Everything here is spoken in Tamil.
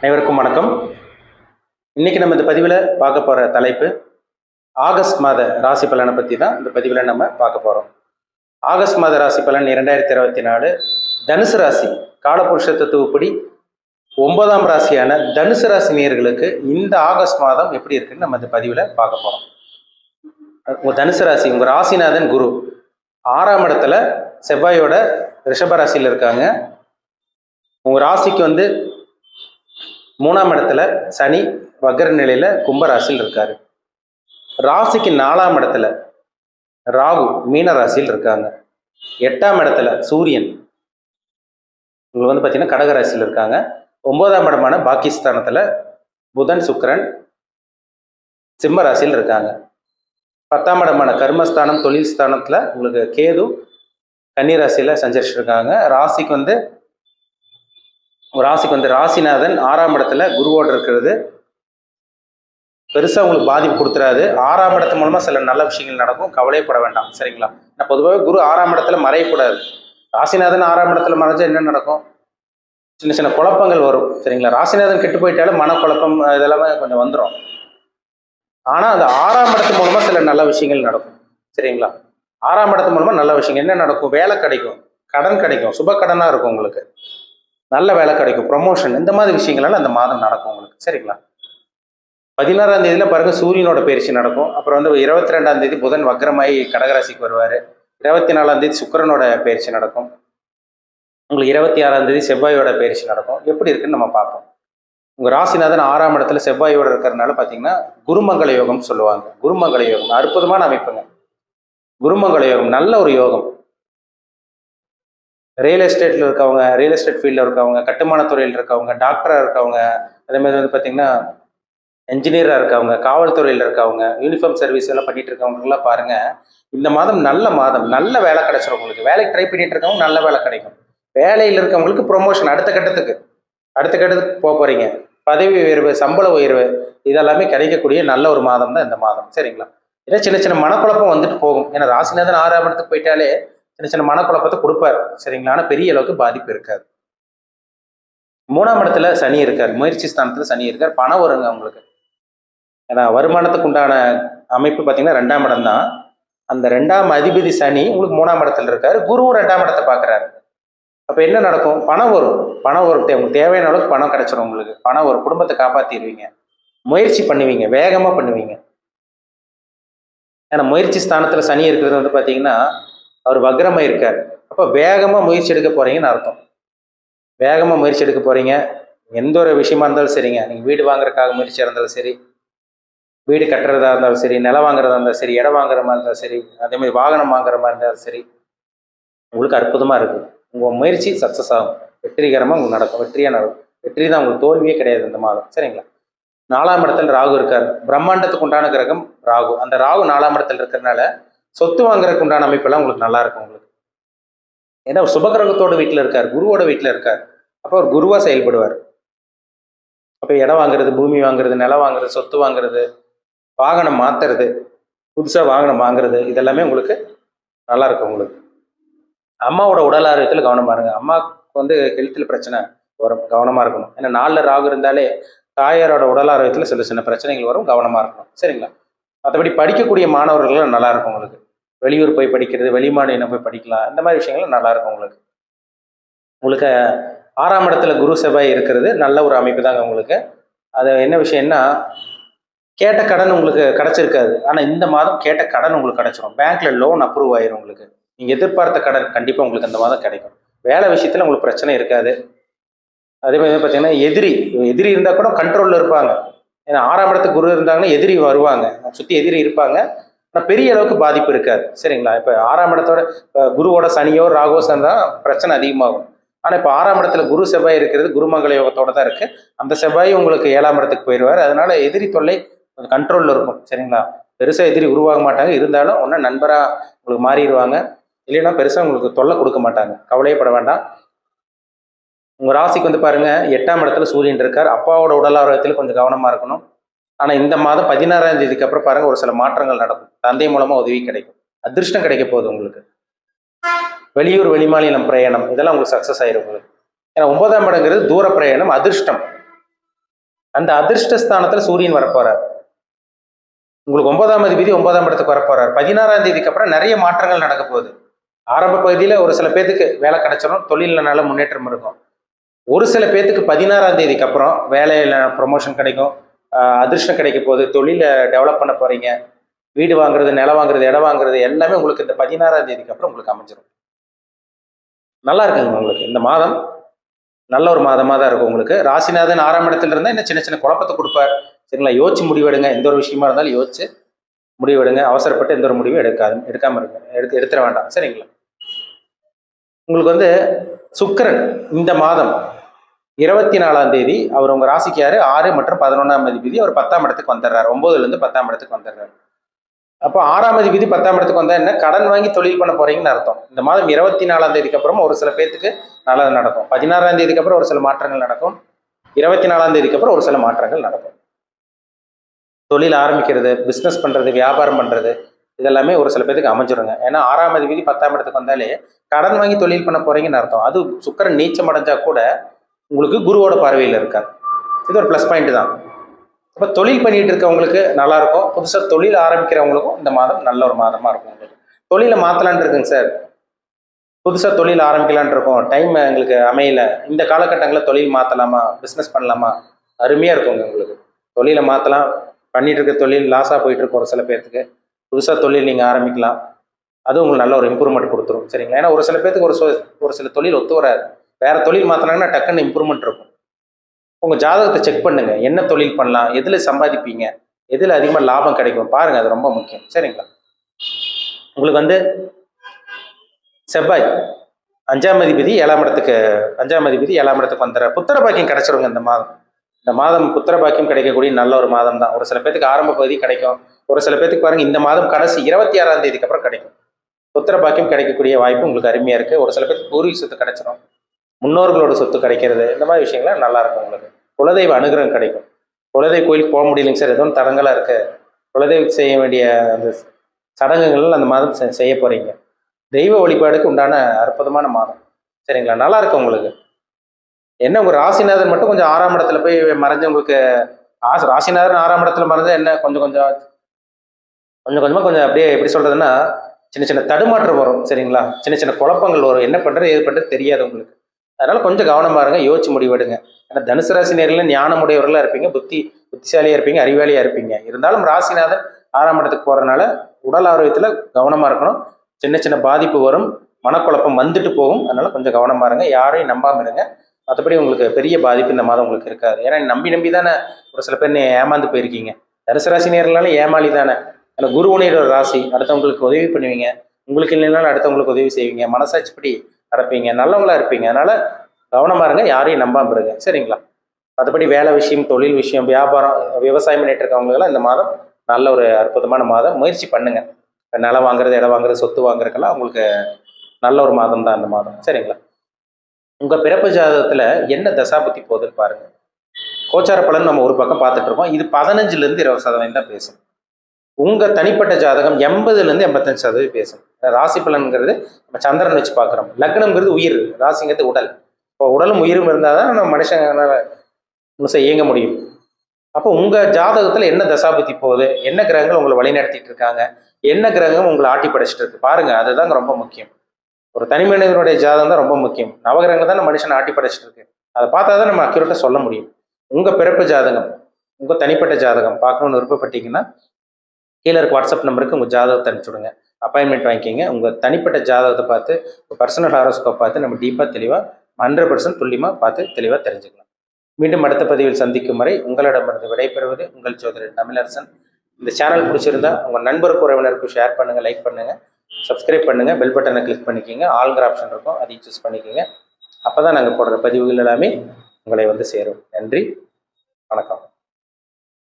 அனைவருக்கும் வணக்கம். இன்னைக்கு நம்ம இந்த பதிவில் பார்க்க போகிற தலைப்பு ஆகஸ்ட் மாத ராசி பலனை பற்றி தான் இந்த பதிவில் நம்ம பார்க்க போகிறோம். ஆகஸ்ட் மாத ராசி பலன் 2024 தனுசு ராசி காலபுருஷ தத்துவப்படி 9ஆம் ராசியான தனுசு ராசி நேயர்களுக்கு இந்த ஆகஸ்ட் மாதம் எப்படி இருக்குன்னு நம்ம இந்த பதிவில் பார்க்க போகிறோம். உங்கள் தனுசு ராசி, உங்கள் ராசிநாதன் குரு 6ஆம் இடத்துல செவ்வாயோட ரிஷப ராசியில் இருக்காங்க. உங்கள் ராசிக்கு 3ஆம் இடத்துல சனி வக்ர நிலையில கும்பராசியில் இருக்காரு. ராசிக்கு 4ஆம் இடத்துல ராகு மீன ராசியில் இருக்காங்க. 8ஆம் இடத்துல சூரியன் உங்களுக்கு பார்த்தீங்கன்னா கடக ராசியில் இருக்காங்க. 9ஆம் இடமான பாகிஸ்தானத்துல புதன் சுக்கிரன் சிம்ம ராசியில் இருக்காங்க. 10ஆம் இடமான கர்மஸ்தானம் தொழில் ஸ்தானத்துல உங்களுக்கு கேது கன்னி ராசியில சஞ்சரிச்சுட்டு இருக்காங்க. ராசிக்கு ராசிநாதன் 6ஆம் இடத்துல குருவோடு இருக்கிறது பெருசா உங்களுக்கு பாதிப்பு கொடுத்துறாது. 6ஆம் இடத்து மூலமா சில நல்ல விஷயங்கள் நடக்கும், கவலைப்பட வேண்டாம். சரிங்களா? நான் பொதுவாகவே குரு 6ஆம் இடத்துல மறையக்கூடாது. ராசிநாதன் 6ஆம் இடத்துல மறைஞ்சா என்ன நடக்கும்? சின்ன சின்ன குழப்பங்கள் வரும். சரிங்களா? ராசிநாதன் கெட்டு போயிட்டாலும் மனக்குழப்பம் இதெல்லாமே கொஞ்சம் வந்துடும். ஆனா அந்த 6ஆம் இடத்து மூலமா சில நல்ல விஷயங்கள் நடக்கும். சரிங்களா? 6ஆம் இடத்து மூலமா நல்ல விஷயங்கள் என்ன நடக்கும்? வேலை கிடைக்கும், கடன் கிடைக்கும், சுப கடனா இருக்கும், உங்களுக்கு நல்ல வேலை கிடைக்கும், ப்ரொமோஷன், இந்த மாதிரி விஷயங்கள்லாம் அந்த மாதம் நடக்கும் உங்களுக்கு. சரிங்களா? 16ஆம் தேதியில பாருங்க சூரியனோட பயிற்சி நடக்கும். அப்புறம் 22ஆம் தேதி புதன் வக்ரமாயி கடகராசிக்கு வருவாரு. 24ஆம் தேதி சுக்கிரனோட பயிற்சி நடக்கும். உங்களுக்கு 26ஆம் தேதி செவ்வாயோட பயிற்சி நடக்கும். எப்படி இருக்குன்னு நம்ம பார்ப்போம். உங்க ராசிநாதன் 6ஆம் இடத்துல செவ்வாயோட இருக்கிறதுனால பாத்தீங்கன்னா குருமங்கள யோகம் சொல்லுவாங்க. குருமங்கள யோகம் அற்புதமான அமைப்புங்க. குருமங்கள யோகம் நல்ல ஒரு யோகம். ரியல் எஸ்டேட்ல இருக்கவங்க, ரியல் எஸ்டேட் ஃபீல்டில் இருக்கவங்க, கட்டுமான துறையில் இருக்கவங்க, டாக்டராக இருக்கவங்க, அதே மாதிரி பார்த்தீங்கன்னா என்ஜினியராக இருக்கவங்க, காவல்துறையில் இருக்கவங்க, யூனிஃபார்ம் சர்வீஸ் எல்லாம் பண்ணிட்டு இருக்கவங்கலாம் பாருங்க, இந்த மாதம் நல்ல மாதம், நல்ல வேலை கிடைச்சிடும் உங்களுக்கு. வேலைக்கு ட்ரை பண்ணிட்டு இருக்கவங்க நல்ல வேலை கிடைக்கும். வேலையில் இருக்கவங்களுக்கு ப்ரொமோஷன் அடுத்த கட்டத்துக்கு போக போறீங்க. பதவி உயர்வு, சம்பள உயர்வு இதெல்லாமே கிடைக்கக்கூடிய நல்ல ஒரு மாதம் தான் இந்த மாதம். சரிங்களா? ஏன்னா சின்ன சின்ன மனக்குழப்பம் வந்துட்டு போகும். ஏன்னா ராசிநாதன் 6ஆம் இடத்துக்கு போயிட்டாலே சின்ன சின்ன மனக்குழப்பத்தை கொடுப்பாரு. சரிங்களா? ஆனால் பெரிய அளவுக்கு பாதிப்பு இருக்காது. 3ஆம் இடத்துல சனி இருக்கார், முயற்சி ஸ்தானத்துல சனி இருக்கார். பணம் வருங்க உங்களுக்கு. ஏன்னா வருமானத்துக்கு உண்டான அமைப்பு பார்த்தீங்கன்னா 2ஆம் இடம் தான். அந்த 2ஆம் அதிபதி சனி உங்களுக்கு 3ஆம் இடத்துல இருக்காரு. குருவும் 2ஆம் இடத்தை பார்க்குறாரு. அப்போ என்ன நடக்கும்? பணம் வரும். உங்களுக்கு தேவையான அளவுக்கு பணம் கிடைச்சிடும். உங்களுக்கு பணம் வரும். குடும்பத்தை காப்பாற்றிடுவீங்க. முயற்சி பண்ணுவீங்க, வேகமாக பண்ணுவீங்க. ஏன்னா முயற்சி ஸ்தானத்துல சனி இருக்கிறது பார்த்தீங்கன்னா அவர் வக்ரமாக இருக்கார். அப்போ வேகமாக முயற்சி எடுக்க போறீங்கன்னு அர்த்தம். வேகமாக முயற்சி எடுக்க போறீங்க. எந்த ஒரு விஷயமா இருந்தாலும் சரிங்க. நீங்கள் வீடு வாங்குறதுக்காக முயற்சியாக இருந்தாலும் சரி, வீடு கட்டுறதா இருந்தாலும் சரி, நிலம் வாங்குறதா இருந்தாலும் சரி, இடம் வாங்குற மாதிரி இருந்தாலும் சரி, அதே மாதிரி வாகனம் வாங்குற மாதிரி இருந்தாலும் சரி, உங்களுக்கு அற்புதமாக இருக்குது. உங்கள் முயற்சி சக்ஸஸ் ஆகும். வெற்றிகரமாக உங்களுக்கு நடக்கும். வெற்றியாக நடக்கும். வெற்றி தான் உங்களுக்கு, தோல்வியே கிடையாது இந்த மாதம். சரிங்களா? 4ஆம் இடத்துல ராகு இருக்கார். பிரம்மாண்டத்துக்கு உண்டான கிரகம் ராகு. அந்த ராகு 4ஆம் இடத்துல இருக்கிறதுனால சொத்து வாங்குறதுக்கு உண்டான அமைப்பெல்லாம் உங்களுக்கு நல்லா இருக்கும் உங்களுக்கு. ஏன்னா சுபகிரகத்தோட வீட்டில் இருக்கார், குருவோட வீட்டில் இருக்கார். அப்போ அவர் குருவா செயல்படுவார். அப்போ இடம் வாங்குறது, பூமி வாங்குறது, நிலம் வாங்குறது, சொத்து வாங்குறது, வாகனம் மாத்துறது, புதுசாக வாகனம் வாங்குறது இதெல்லாமே உங்களுக்கு நல்லா இருக்கும் உங்களுக்கு. அம்மாவோட உடல் ஆரோக்கியத்தில் கவனமா இருங்க. அம்மாவுக்கு ஹெல்த்தில் பிரச்சனை வரும், கவனமா இருக்கணும். ஏன்னா 4ல் ராகு இருந்தாலே தாயாரோட உடல் ஆரோக்கியத்தில் சில சின்ன பிரச்சனைகள் வரும், கவனமா இருக்கணும். சரிங்களா? மற்றபடி படிக்கக்கூடிய மாணவர்கள் நல்லா இருக்கும் உங்களுக்கு. வெளியூர் போய் படிக்கிறது, வெளிமாநிலம் போய் படிக்கலாம், இந்த மாதிரி விஷயங்கள் நல்லா இருக்கும் உங்களுக்கு. 6ஆம் இடத்துல குரு செவ்வாய் இருக்கிறது நல்ல ஒரு அமைப்பு தாங்க உங்களுக்கு. அது என்ன விஷயம்னா, கேட்ட கடன் உங்களுக்கு கிடைச்சிருக்காது. ஆனால் இந்த மாதம் கேட்ட கடன் உங்களுக்கு கிடைச்சிடும். பேங்க்ல லோன் அப்ரூவ் ஆயிரும் உங்களுக்கு. நீங்கள் எதிர்பார்த்த கடன் கண்டிப்பாக உங்களுக்கு அந்த மாதம் கிடைக்கும். வேலை விஷயத்தில் உங்களுக்கு பிரச்சனை இருக்காது. அதே மாதிரி பார்த்தீங்கன்னா எதிரி இருந்தால் கூட கண்ட்ரோலில் இருப்பாங்க. ஏன்னா 6ஆம் இடத்துக்கு குரு இருந்தாங்கன்னா எதிரி வருவாங்க, சுற்றி எதிரி இருப்பாங்க. ஆனால் பெரிய அளவுக்கு பாதிப்பு இருக்காது. சரிங்களா? இப்போ 6ஆம் இடத்தோட குருவோட சனியோ ராகோ தான் பிரச்சனை அதிகமாகும். ஆனால் இப்போ 6ஆம் இடத்துல குரு செவ்வாய் இருக்கிறது குருமங்கள யோகத்தோட தான் இருக்கு. அந்த செவ்வாய் உங்களுக்கு 7ஆம் இடத்துக்கு போயிடுவார். அதனால எதிரி தொல்லை கொஞ்சம் கண்ட்ரோலில் இருக்கும். சரிங்களா? பெருசாக எதிரி உருவாக மாட்டாங்க. இருந்தாலும் ஒன்றும் நண்பராக உங்களுக்கு மாறிடுவாங்க. இல்லைன்னா பெருசாக உங்களுக்கு தொல்லை கொடுக்க மாட்டாங்க. கவலையப்பட வேண்டாம். உங்கள் ராசிக்கு பாருங்க 8ஆம் இடத்துல சூரியன் இருக்கார். அப்பாவோட உடல் ஆரோக்கியத்தில் கொஞ்சம் கவனமாக இருக்கணும். ஆனால் இந்த மாதம் 16ஆம் தேதிக்கு அப்புறம் பாருங்க ஒரு சில மாற்றங்கள் நடக்கும். தந்தை மூலமா உதவி கிடைக்கும். அதிர்ஷ்டம் கிடைக்க போகுது உங்களுக்கு. வெளியூர் வெளிமாநிலம் பிரயாணம் இதெல்லாம் உங்களுக்கு சக்ஸஸ் ஆயிரும் உங்களுக்கு. ஏன்னா 9ஆம் இடங்கிறது தூர பிரயாணம், அதிர்ஷ்டம். அந்த அதிர்ஷ்டஸ்தானத்துல சூரியன் வரப்போறார். உங்களுக்கு 9ஆம் அதிபதி 9ஆம் இடத்துக்கு வரப்போறார். 16ஆம் தேதிக்கு அப்புறம் நிறைய மாற்றங்கள் நடக்க போகுது. ஆரம்ப பகுதியில ஒரு சில பேத்துக்கு வேலை கிடைச்சிடும், தொழில நல்ல முன்னேற்றம் இருக்கும். ஒரு சில பேத்துக்கு 16ஆம் தேதிக்கு அப்புறம் வேலையில ப்ரொமோஷன் கிடைக்கும், அதிர்ஷ்டம் கிடைக்க போகுது, தொழில டெவலப் பண்ண போறீங்க, வீடு வாங்குறது, நிலம் வாங்குறது, இடம் வாங்குறது எல்லாமே உங்களுக்கு இந்த 16ஆம் தேதிக்கு அப்புறம் உங்களுக்கு அமைஞ்சிடும். நல்லா இருக்குங்க உங்களுக்கு இந்த மாதம். நல்ல ஒரு மாதமாக தான் இருக்கும் உங்களுக்கு. ராசிநாதன் 6ஆம் இடத்துல இருந்தால் இன்னும் சின்ன சின்ன குழப்பத்தை கொடுப்பார். சரிங்களா? யோசிச்சு முடிவெடுங்க. எந்த ஒரு விஷயமா இருந்தாலும் யோசிச்சு முடிவெடுங்க. அவசரப்பட்டு எந்த ஒரு முடிவும் எடுக்காம இருங்க. எடுத்துட வேண்டாம். சரிங்களா? உங்களுக்கு வந்து சுக்கிரன் இந்த மாதம் 24ஆம் தேதி அவர் உங்க ராசிக்கு 6 மற்றும் 11ஆம் அதிபதி அவர் 10ஆம் இடத்துக்கு வந்துடுறாரு. 9ல இருந்து 10ஆம் இடத்துக்கு வந்துடுறாரு. அப்போ 6ஆம் அதிபதி 10ஆம் இடத்துக்கு வந்தா என்ன, கடன் வாங்கி தொழில் பண்ண போறீங்கன்னு அர்த்தம். இந்த மாதம் 24ஆம் தேதிக்கு அப்புறம் ஒரு சில பேத்துக்கு நல்லது நடக்கும். 16ஆம் தேதிக்கு அப்புறம் ஒரு சில மாற்றங்கள் நடக்கும். 24ஆம் தேதிக்கு அப்புறம் ஒரு சில மாற்றங்கள் நடக்கும். தொழில் ஆரம்பிக்கிறது, பிஸ்னஸ் பண்றது, வியாபாரம் பண்றது, இதெல்லாமே ஒரு சில பேருக்கு அமைஞ்சிருங்க. ஏன்னா 6ஆம் அதிபதி 10ஆம் இடத்துக்கு வந்தாலே கடன் வாங்கி தொழில் பண்ண போறீங்கன்னு அர்த்தம். அது சுக்கிரன் நீச்சம் அடைஞ்சா கூட உங்களுக்கு குருவோட பார்வையில் இருக்கார். இது ஒரு ப்ளஸ் பாயிண்ட் தான். இப்போ தொழில் பண்ணிட்டு இருக்கவங்களுக்கு நல்லா இருக்கும். புதுசாக தொழில் ஆரம்பிக்கிறவங்களுக்கும் இந்த மாதம் நல்ல ஒரு மாதமா இருக்கும். உங்களுக்கு தொழிலை மாத்தலான் இருக்குங்க சார், புதுசாக தொழில் ஆரம்பிக்கலான் இருக்கோம், டைம் எங்களுக்கு அமையல, இந்த காலகட்டங்களில் தொழில் மாற்றலாமா, பிஸ்னஸ் பண்ணலாமா, அருமையாக இருக்குங்க உங்களுக்கு. தொழிலை மாற்றலாம். பண்ணிட்டு இருக்க தொழில் லாஸாக போயிட்டு இருக்கும் ஒரு சில பேர்த்துக்கு. புதுசாக தொழில் நீங்கள் ஆரம்பிக்கலாம். அது உங்களுக்கு நல்ல ஒரு இம்ப்ரூவ்மெண்ட் கொடுத்துரும். சரிங்களா? ஏன்னா ஒரு சில பேர்த்துக்கு ஒரு சில தொழில் ஒத்து வராது. வேற தொழில் மாற்றினாங்கன்னா டக்குன்னு இம்ப்ரூவ்மெண்ட் இருக்கும். உங்கள் ஜாதகத்தை செக் பண்ணுங்க. என்ன தொழில் பண்ணலாம், எதில் சம்பாதிப்பீங்க, எதில் அதிகமாக லாபம் கிடைக்கும் பாருங்க. அது ரொம்ப முக்கியம். சரிங்களா? உங்களுக்கு வந்து செவ்வாய் 5ஆம் அதிபதி 7ஆம் இடத்துக்கு வந்துடுற. புத்திர பாக்கியம் கிடைச்சிருங்க இந்த மாதம். இந்த மாதம் புத்திர பாக்கியம் கிடைக்கக்கூடிய நல்ல ஒரு மாதம் தான். ஒரு சில பேருக்கு ஆரம்ப பகுதி கிடைக்கும். ஒரு சில பேருக்கு பாருங்க இந்த மாதம் கடைசி 26ஆம் தேதிக்கு அப்புறம் கிடைக்கும். புத்திர பாக்கியம் கிடைக்கக்கூடிய வாய்ப்பு உங்களுக்கு அருமையா இருக்கு. ஒரு சில பேருக்கு பூர்வீக சொத்து கிடைச்சிடும், முன்னோர்களோட சொத்து கிடைக்கிறது, இந்த மாதிரி விஷயங்கள்லாம் நல்லா இருக்கும் உங்களுக்கு. குலதெய்வ அனுகிரகம் கிடைக்கும். குலதெய்வ கோயிலுக்கு போக முடியலைங்க சார், எதுவும் தடங்களாக இருக்கு, குலதெய்வம் செய்ய வேண்டிய அந்த சடங்குகள் அந்த மாதம் செய்ய போறீங்க. தெய்வ வழிபாடுக்கு உண்டான அற்புதமான மாதம். சரிங்களா? நல்லா இருக்கும் உங்களுக்கு. என்ன உங்க ராசிநாதன் மட்டும் கொஞ்சம் 6ஆம் இடத்துல போய் மறைஞ்சு உங்களுக்கு ராசிநாதன் 6ஆம் இடத்துல மறைஞ்சா என்ன கொஞ்சம் கொஞ்சமா அப்படியே எப்படி சொல்றதுன்னா சின்ன சின்ன தடுமாற்றம் வரும். சரிங்களா? சின்ன சின்ன குழப்பங்கள் வரும். என்ன பண்றது ஏது பண்றது தெரியாது உங்களுக்கு. அதனால கொஞ்சம் கவனமா இருங்க, யோசிச்சு முடிவெடுங்க. ஏன்னா தனுசு ராசி நேரில் ஞானமுடையவர்களா இருப்பீங்க, புத்திசாலியா இருப்பீங்க, அறிவாளியா இருப்பீங்க. இருந்தாலும் ராசிநாதன் 6ஆம் இடத்துக்கு போறதுனால உடல் ஆரோக்கியத்துல கவனமா இருக்கணும். சின்ன சின்ன பாதிப்பு வரும், மனக்குழப்பம் வந்துட்டு போகும். அதனால கொஞ்சம் கவனமா இருங்க, யாரையும் நம்பாம இருங்க. மற்றபடி உங்களுக்கு பெரிய பாதிப்பு இந்த மாதம் உங்களுக்கு இருக்காது. ஏன்னா நம்பி தானே ஒரு சில பேர் ஏமாந்து போயிருக்கீங்க. தனுசு ராசி நேரம்னால ஏமாளி தானே. அந்த குருவனையோட ராசி, அடுத்தவங்களுக்கு உதவி பண்ணுவீங்க, உங்களுக்கு இல்லைனாலும் அடுத்தவங்களுக்கு உதவி செய்வீங்க, மனசாட்சிப்படி நடப்பீங்க, நல்லவங்களா இருப்பீங்க. அதனால கவனமா இருங்க, யாரையும் நம்பாம இருங்க. சரிங்களா? மற்றபடி வேலை விஷயம், தொழில் விஷயம், வியாபாரம், விவசாயம் பண்ணிட்டு இருக்கவங்களுக்கெல்லாம் இந்த மாதம் நல்ல ஒரு அற்புதமான மாதம். முயற்சி பண்ணுங்க. நிலம் வாங்குறது, இடம் வாங்குறது, சொத்து வாங்குறதுக்கெல்லாம் உங்களுக்கு நல்ல ஒரு மாதம் தான் இந்த மாதம். சரிங்களா? உங்க பிறப்பு ஜாதகத்துல என்ன தசாபுத்தி போகுதுன்னு பாருங்க. கோச்சார பலன் நம்ம ஒரு பக்கம் பார்த்துட்டு இருக்கோம். இது 15லேருந்து 20% தான் பேசும். உங்க தனிப்பட்ட ஜாதகம் 80லேருந்து 85% பேசும். ராசி பலன்கிறது நம்ம சந்திரன் வச்சு பார்க்குறோம். லக்னம்ங்கிறது உயிர், ராசிங்கிறது உடல். இப்போ உடலும் உயிரும் இருந்தால் தான் நம்ம மனுஷனால முழுசாக இயங்க முடியும். அப்போ உங்க ஜாதகத்துல என்ன தசாபுத்தி போகுது, என்ன கிரகங்கள் உங்களை வழிநடத்திட்டு இருக்காங்க, என்ன கிரகம் உங்களை ஆட்டி படைச்சிட்டு இருக்கு பாருங்க. அதுதாங்க ரொம்ப முக்கியம். ஒரு தனி மனிதனுடைய ஜாதகம் தான் ரொம்ப முக்கியம். நவகிரகங்கள் தான் மனுஷனை ஆட்டி படைச்சிட்டு இருக்கு. அதை பார்த்தா தான் நம்ம அக்யூரேட்டா சொல்ல முடியும். உங்க பிறப்பு ஜாதகம், உங்க தனிப்பட்ட ஜாதகம் பார்க்கணும்னு விருப்பப்பட்டீங்கன்னா கீழே இருக்க வாட்ஸ்அப் நம்பருக்கு உங்கள் ஜாதகத்தை அனுப்பிச்சுடுங்க. அப்பாயின்மெண்ட் வாங்கிக்கிங்க. உங்கள் தனிப்பட்ட ஜாதகத்தை பார்த்து, பர்சனல் ஹாரோஸ்கோப் பார்த்து நம்ம டீப்பாக தெளிவாக 100% துல்லியமாக பார்த்து தெளிவாக தெரிஞ்சுக்கலாம். மீண்டும் அடுத்த பதிவில் சந்திக்கும் வரை உங்களிடமிருந்து விடைபெறுவது உங்கள் ஜோதிடர் தமிழரசன். இந்த சேனல் பிடிச்சிருந்தா உங்கள் நண்பருக்கு உறவினருக்கும் ஷேர் பண்ணுங்கள், லைக் பண்ணுங்கள், சப்ஸ்கிரைப் பண்ணுங்கள், பெல் பட்டனை கிளிக் பண்ணிக்கிங்க. ஆல்ங்கிற ஆப்ஷன் இருக்கும், அதையும் சூஸ் பண்ணிக்கிங்க. அப்போ தான் நாங்கள் போடுற பதிவுகள் எல்லாமே உங்களை வந்து சேரும். நன்றி, வணக்கம்.